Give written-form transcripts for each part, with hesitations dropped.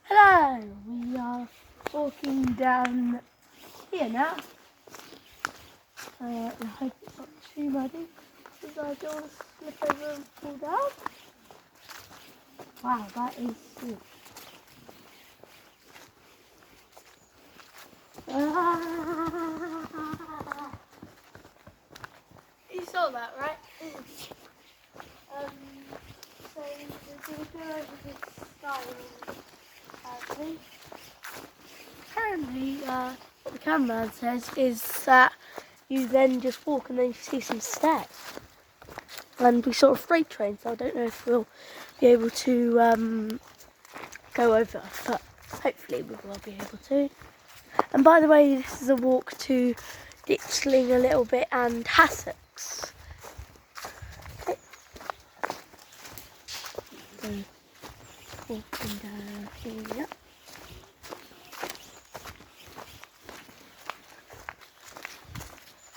Hello, we are walking down here now. I hope it's not too muddy because I don't want to slip over and fall down. Wow, that is sick. You saw that, right? So we're going to go over this style. Apparently, what the cameraman says is that you then just walk and then you see some stairs. And we saw a freight train, so I don't know if we'll be able to go over, but hopefully we will be able to. And by the way, this is a walk to Ditchling a little bit and Hassocks. Okay. So, walking down here.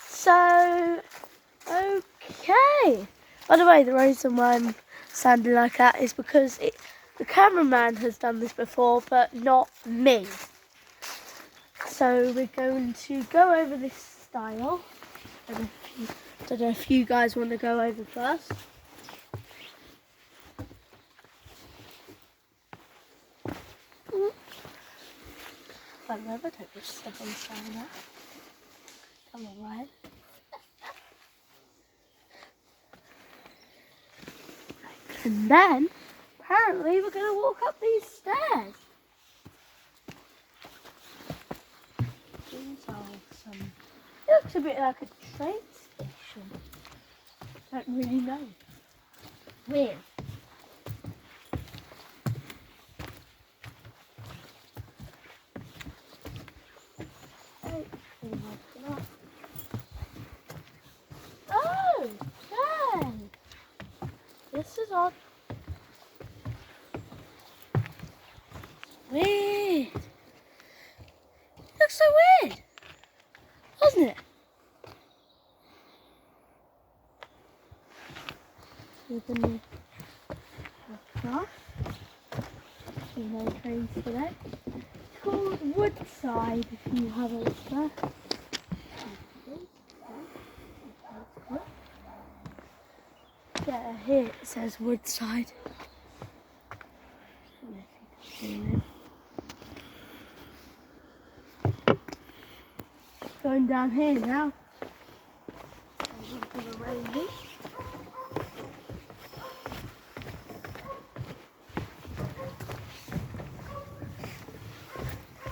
So, okay. By the way, the reason why I'm sounding like that is because the cameraman has done this before, but not me. So we're going to go over this style. I don't know if you guys want to go over first. Come over, don't just step on the style now. Come on, Ryan. And then, apparently, we're going to walk up these stairs. These are some... It looks a bit like a train station. Don't really know. Weird. Oh, okay. This is odd. Weird. Looks so weird, doesn't it? We're gonna cross. No trains today. It's called Woodside if you have a look there. Yeah, here it says Woodside. Going down here now.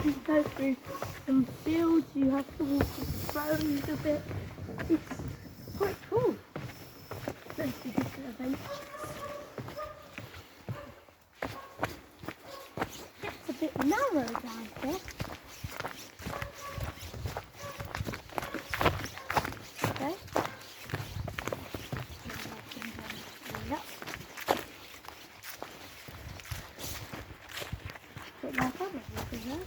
You go through some fields, you have to walk the road a bit. It's quite cool. Those are different adventures. It's a bit narrow down here. Okay. Put my camera over there.